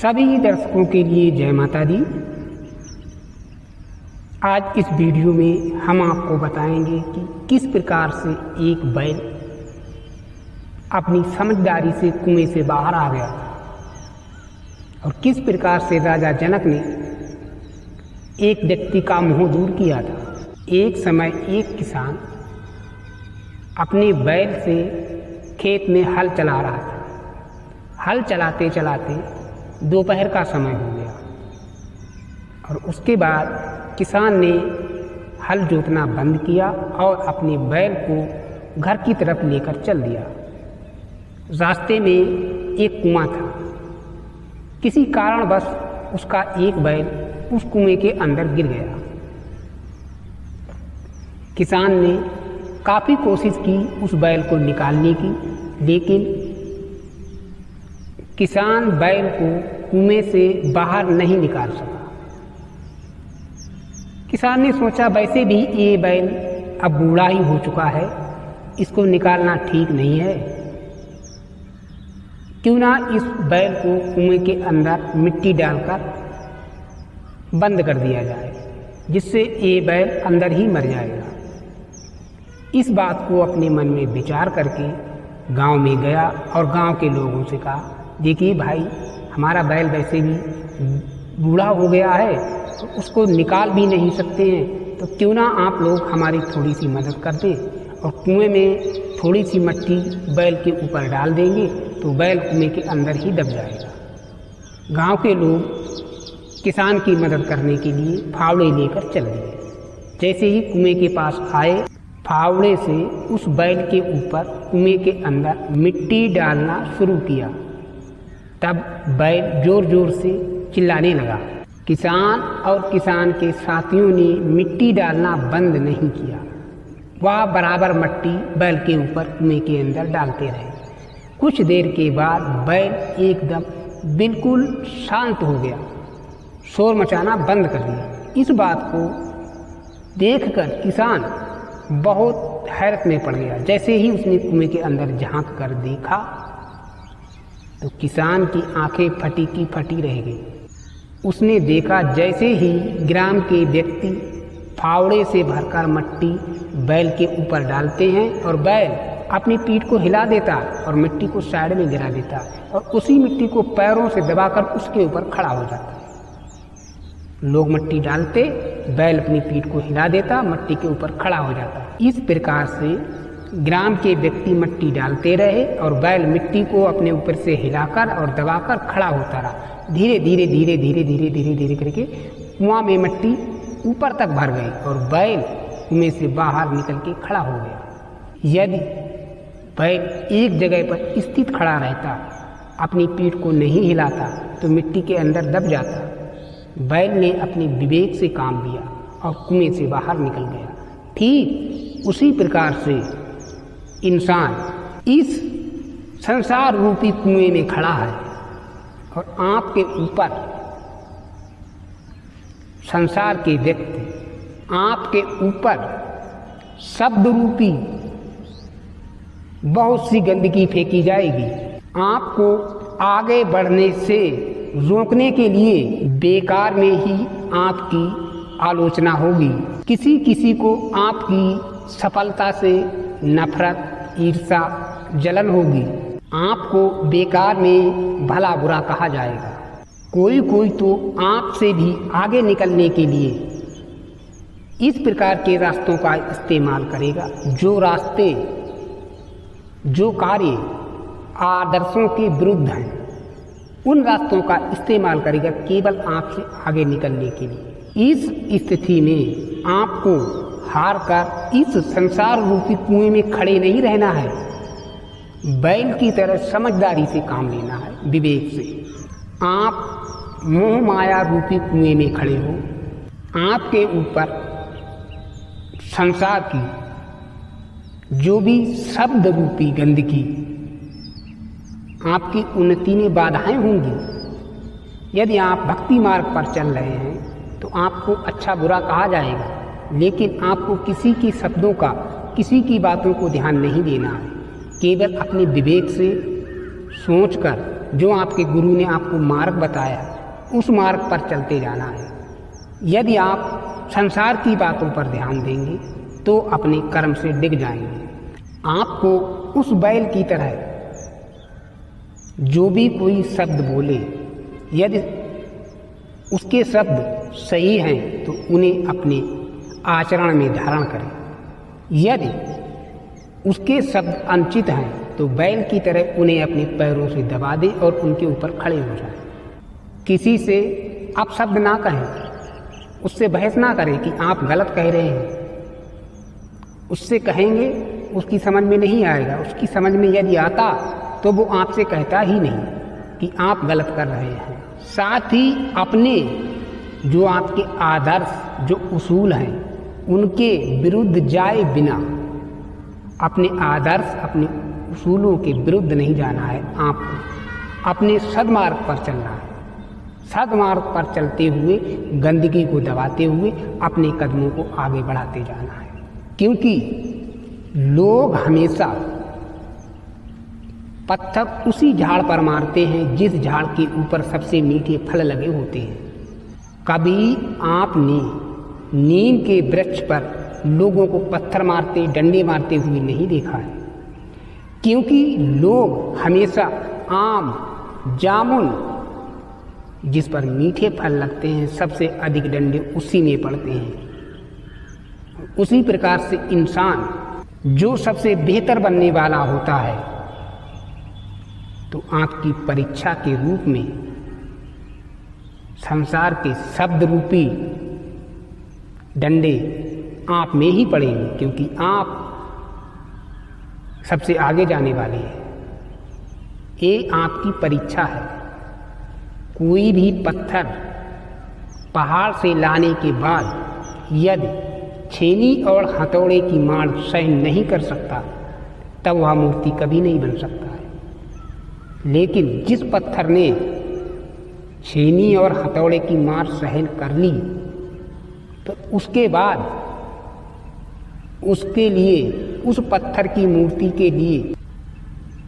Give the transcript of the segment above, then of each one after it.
सभी दर्शकों के लिए जय माता दी। आज इस वीडियो में हम आपको बताएंगे कि किस प्रकार से एक बैल अपनी समझदारी से कुएं से बाहर आ गया और किस प्रकार से राजा जनक ने एक व्यक्ति का मोह दूर किया था। एक समय एक किसान अपने बैल से खेत में हल चला रहा था। हल चलाते चलाते दोपहर का समय हो गया और उसके बाद किसान ने हल जोतना बंद किया और अपने बैल को घर की तरफ लेकर चल दिया। रास्ते में एक कुआं था। किसी कारणवश उसका एक बैल उस कुएं के अंदर गिर गया। किसान ने काफ़ी कोशिश की उस बैल को निकालने की, लेकिन किसान बैल को कुएं से बाहर नहीं निकाल सका। किसान ने सोचा वैसे भी ये बैल अब बूढ़ा ही हो चुका है, इसको निकालना ठीक नहीं है, क्यों ना इस बैल को कुएं के अंदर मिट्टी डालकर बंद कर दिया जाए, जिससे ये बैल अंदर ही मर जाएगा। इस बात को अपने मन में विचार करके गांव में गया और गांव के लोगों से कहा, देखिए भाई, हमारा बैल वैसे भी बूढ़ा हो गया है तो उसको निकाल भी नहीं सकते हैं, तो क्यों ना आप लोग हमारी थोड़ी सी मदद कर दें और कुएं में थोड़ी सी मिट्टी बैल के ऊपर डाल देंगे तो बैल कुएं के अंदर ही दब जाएगा। गांव के लोग किसान की मदद करने के लिए फावड़े लेकर चल दिए। जैसे ही कुएं के पास आए, फावड़े से उस बैल के ऊपर कुएं के अंदर मिट्टी डालना शुरू किया। तब बैल जोर जोर से चिल्लाने लगा। किसान और किसान के साथियों ने मिट्टी डालना बंद नहीं किया। वह बराबर मिट्टी बैल के ऊपर कुएं के अंदर डालते रहे। कुछ देर के बाद बैल एकदम बिल्कुल शांत हो गया, शोर मचाना बंद कर दिया। इस बात को देखकर किसान बहुत हैरत में पड़ गया। जैसे ही उसने कुएं के अंदर झांक कर देखा तो किसान की आंखें फटी की फटी रह गई। उसने देखा जैसे ही ग्राम के व्यक्ति फावड़े से भरकर मिट्टी बैल के ऊपर डालते हैं और बैल अपनी पीठ को हिला देता और मिट्टी को साइड में गिरा देता और उसी मिट्टी को पैरों से दबाकर उसके ऊपर खड़ा हो जाता। लोग मिट्टी डालते, बैल अपनी पीठ को हिला देता, मिट्टी के ऊपर खड़ा हो जाता। इस प्रकार से ग्राम के व्यक्ति मिट्टी डालते रहे और बैल मिट्टी को अपने ऊपर से हिलाकर और दबाकर खड़ा होता रहा। धीरे धीरे धीरे धीरे धीरे धीरे धीरे करके कुआं में मिट्टी ऊपर तक भर गई और बैल कुएं से बाहर निकल के खड़ा हो गया। यदि बैल एक जगह पर स्थित खड़ा रहता, अपनी पीठ को नहीं हिलाता, तो मिट्टी के अंदर दब जाता। बैल ने अपने विवेक से काम लिया और कुएं से बाहर निकल गया। ठीक उसी प्रकार से इंसान इस संसार रूपी कुएं में खड़ा है और आपके ऊपर संसार के व्यक्ति आपके ऊपर शब्द रूपी बहुत सी गंदगी फेंकी जाएगी। आपको आगे बढ़ने से रोकने के लिए बेकार में ही आपकी आलोचना होगी। किसी किसी को आपकी सफलता से नफरत, ईर्ष्या, जलन होगी। आपको बेकार में भला बुरा कहा जाएगा। कोई कोई तो आपसे भी आगे निकलने के लिए इस प्रकार के रास्तों का इस्तेमाल करेगा, जो रास्ते, जो कार्य आदर्शों के विरुद्ध हैं, उन रास्तों का इस्तेमाल करेगा केवल आपसे आगे निकलने के लिए। इस स्थिति में आपको हार कर इस संसार रूपी कुएं में खड़े नहीं रहना है। बैल की तरह समझदारी से काम लेना है, विवेक से। आप मोह माया रूपी कुएं में खड़े हो। आपके ऊपर संसार की जो भी शब्द रूपी गंदगी, आपकी उन्नति में बाधाएं होंगी। यदि आप भक्ति मार्ग पर चल रहे हैं तो आपको अच्छा बुरा कहा जाएगा, लेकिन आपको किसी की शब्दों का, किसी की बातों को ध्यान नहीं देना है। केवल अपने विवेक से सोचकर जो आपके गुरु ने आपको मार्ग बताया, उस मार्ग पर चलते जाना है। यदि आप संसार की बातों पर ध्यान देंगे तो अपने कर्म से डिग जाएंगे। आपको उस बैल की तरह जो भी कोई शब्द बोले, यदि उसके शब्द सही हैं तो उन्हें अपने आचरण में धारण करें। यदि उसके शब्द अनुचित हैं तो बैल की तरह उन्हें अपने पैरों से दबा दें और उनके ऊपर खड़े हो जाएं। किसी से आप शब्द ना कहें, उससे बहस ना करें कि आप गलत कह रहे हैं। उससे कहेंगे, उसकी समझ में नहीं आएगा। उसकी समझ में यदि आता तो वो आपसे कहता ही नहीं कि आप गलत कर रहे हैं। साथ ही अपने जो आपके आदर्श, जो उसूल हैं, उनके विरुद्ध जाए बिना, अपने आदर्श, अपने उसूलों के विरुद्ध नहीं जाना है। आपको अपने सद्मार्ग पर चलना है। सद्मार्ग पर चलते हुए, गंदगी को दबाते हुए अपने कदमों को आगे बढ़ाते जाना है। क्योंकि लोग हमेशा पत्थर उसी झाड़ पर मारते हैं जिस झाड़ के ऊपर सबसे मीठे फल लगे होते हैं। कभी आपने नीम के वृक्ष पर लोगों को पत्थर मारते, डंडे मारते हुए नहीं देखा है। क्योंकि लोग हमेशा आम, जामुन, जिस पर मीठे फल लगते हैं, सबसे अधिक डंडे उसी में पड़ते हैं। उसी प्रकार से इंसान जो सबसे बेहतर बनने वाला होता है, तो आपकी परीक्षा के रूप में संसार के शब्द रूपी डंडे आप में ही पड़ेंगे, क्योंकि आप सबसे आगे जाने वाले हैं। ये आपकी परीक्षा है। कोई भी पत्थर पहाड़ से लाने के बाद यदि छेनी और हथौड़े की मार सहन नहीं कर सकता, तब वह मूर्ति कभी नहीं बन सकता है। लेकिन जिस पत्थर ने छेनी और हथौड़े की मार सहन कर ली, तो उसके बाद उसके लिए, उस पत्थर की मूर्ति के लिए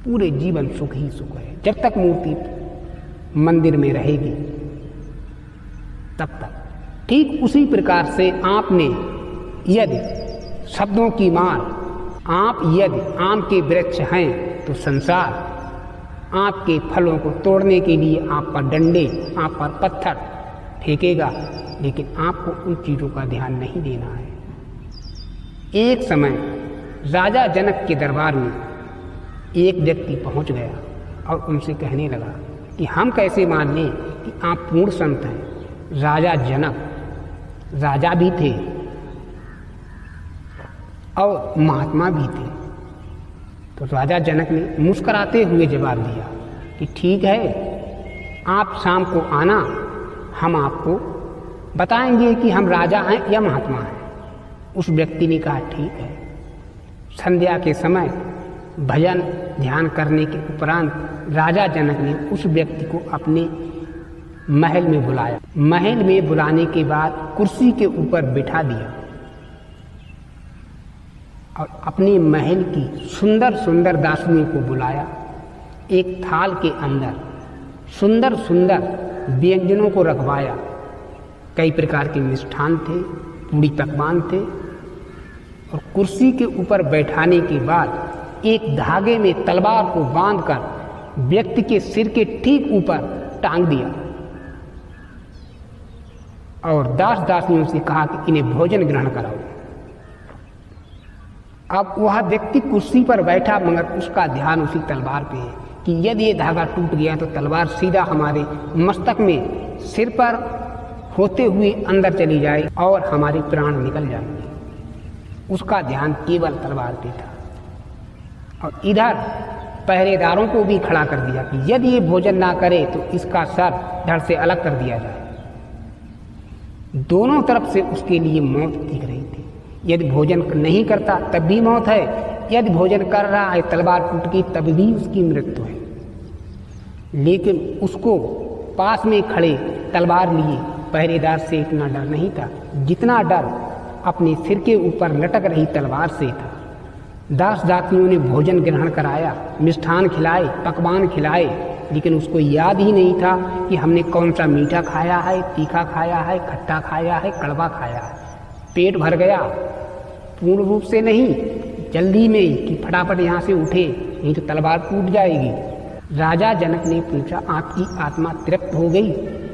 पूरे जीवन सुख ही सुख है। जब तक मूर्ति मंदिर में रहेगी तब तक। ठीक उसी प्रकार से आपने यदि शब्दों की मार, आप यदि आम के वृक्ष हैं तो संसार आपके फलों को तोड़ने के लिए आप पर डंडे, आप पर पत्थर फेंकेगा, लेकिन आपको उन चीज़ों का ध्यान नहीं देना है। एक समय राजा जनक के दरबार में एक व्यक्ति पहुंच गया और उनसे कहने लगा कि हम कैसे मान लें कि आप पूर्ण संत हैं। राजा जनक राजा भी थे और महात्मा भी थे। तो राजा जनक ने मुस्कुराते हुए जवाब दिया कि ठीक है, आप शाम को आना, हम आपको बताएंगे कि हम राजा हैं या महात्मा हैं। उस व्यक्ति ने कहा ठीक है। संध्या के समय भजन ध्यान करने के उपरांत राजा जनक ने उस व्यक्ति को अपने महल में बुलाया। महल में बुलाने के बाद कुर्सी के ऊपर बिठा दिया और अपने महल की सुंदर सुंदर दासियों को बुलाया। एक थाल के अंदर सुंदर सुंदर व्यंजनों को रखवाया। कई प्रकार के मिष्ठान थे, पूड़ी पकवान थे, और कुर्सी के ऊपर बैठाने के बाद एक धागे में तलवार को बांधकर व्यक्ति के सिर के ठीक ऊपर टांग दिया और दास दासियों से कहा कि इन्हें भोजन ग्रहण कराओ। अब वह व्यक्ति कुर्सी पर बैठा, मगर उसका ध्यान उसी तलवार पे है कि यदि ये धागा टूट गया तो तलवार सीधा हमारे मस्तक में, सिर पर होते हुए अंदर चली जाए और हमारे प्राण निकल जाएंगे। उसका ध्यान केवल तलवार पे था। और इधर पहरेदारों को भी खड़ा कर दिया कि यदि ये भोजन ना करे तो इसका सर धड़ से अलग कर दिया जाए। दोनों तरफ से उसके लिए मौत दिख रही थी। यदि भोजन नहीं करता तब भी मौत है, यदि भोजन कर रहा है, तलवार टूट गई, तब भी उसकी मृत्यु है। लेकिन उसको पास में खड़े तलवार लिए पहरेदार से इतना डर नहीं था जितना डर अपने सिर के ऊपर लटक रही तलवार से था। दास दासियों ने भोजन ग्रहण कराया, मिष्ठान खिलाए, पकवान खिलाए, लेकिन उसको याद ही नहीं था कि हमने कौन सा मीठा खाया है, तीखा खाया है, खट्टा खाया है, कड़वा खाया है। पेट भर गया, पूर्ण रूप से नहीं, जल्दी में ही कि फटाफट यहाँ से उठे, नहीं तो तलवार टूट जाएगी। राजा जनक ने पूछा, आपकी आत्मा तृप्त हो गई?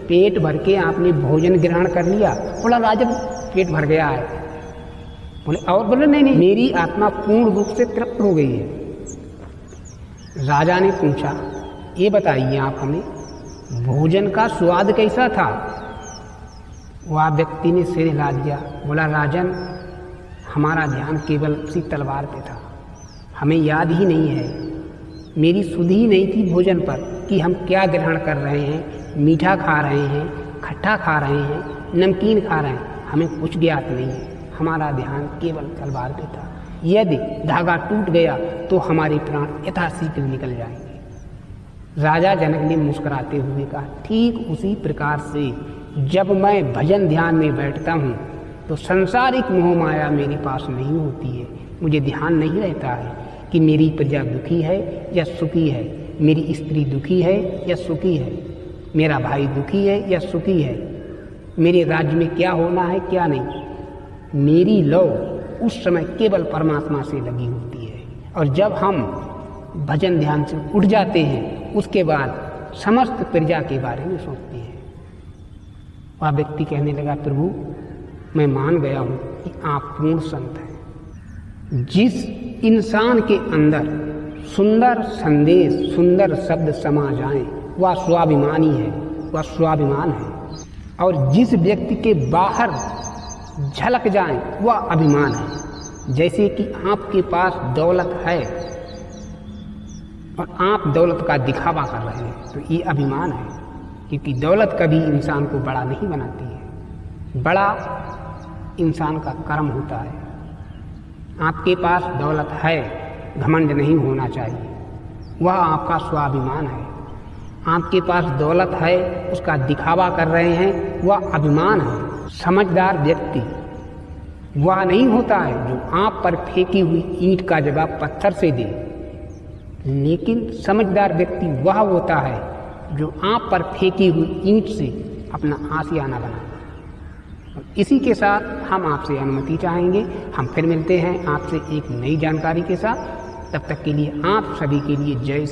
पेट भर के आपने भोजन ग्रहण कर लिया? बोला, राजन पेट भर गया है। बोले, और? बोले, नहीं, मेरी आत्मा पूर्ण रूप से तृप्त हो गई है। राजा ने पूछा, ये बताइए आप हमें, भोजन का स्वाद कैसा था? वह व्यक्ति ने सिर हिला दिया, बोला, राजन हमारा ध्यान केवल उसी तलवार पे था, हमें याद ही नहीं है, मेरी सुध ही नहीं थी भोजन पर कि हम क्या ग्रहण कर रहे हैं, मीठा खा रहे हैं, खट्टा खा रहे हैं, नमकीन खा रहे हैं, हमें कुछ ज्ञात नहीं है, हमारा ध्यान केवल तलवार पे था। यदि धागा टूट गया तो हमारे प्राण यथाशीघ्र निकल जाएंगे। राजा जनक ने मुस्कुराते हुए कहा, ठीक उसी प्रकार से जब मैं भजन ध्यान में बैठता हूँ तो सांसारिक मोह माया मेरे पास नहीं होती है। मुझे ध्यान नहीं रहता है कि मेरी प्रजा दुखी है या सुखी है, मेरी स्त्री दुखी है या सुखी है, मेरा भाई दुखी है या सुखी है, मेरे राज्य में क्या होना है क्या नहीं। मेरी लौ उस समय केवल परमात्मा से लगी होती है। और जब हम भजन ध्यान से उठ जाते हैं उसके बाद समस्त प्रजा के बारे में सोचते हैं। वह व्यक्ति कहने लगा, प्रभु मैं मान गया हूँ कि आप पूर्ण संत हैं। जिस इंसान के अंदर सुंदर संदेश, सुंदर शब्द समा जाएं, वह स्वाभिमानी है, वह स्वाभिमान है। और जिस व्यक्ति के बाहर झलक जाए वह अभिमान है। जैसे कि आपके पास दौलत है और आप दौलत का दिखावा कर रहे हैं तो ये अभिमान है, क्योंकि दौलत कभी इंसान को बड़ा नहीं बनाती है, बड़ा इंसान का कर्म होता है। आपके पास दौलत है, घमंड नहीं होना चाहिए, वह आपका स्वाभिमान है। आपके पास दौलत है, उसका दिखावा कर रहे हैं, वह अभिमान है। समझदार व्यक्ति वह नहीं होता है जो आप पर फेंकी हुई ईंट का जवाब पत्थर से दे, लेकिन समझदार व्यक्ति वह होता है जो आप पर फेंकी हुई ईंट से अपना आशियाना बनाता। इसी के साथ हम आपसे अनुमति चाहेंगे, हम फिर मिलते हैं आपसे एक नई जानकारी के साथ। तब तक के लिए आप सभी के लिए जय।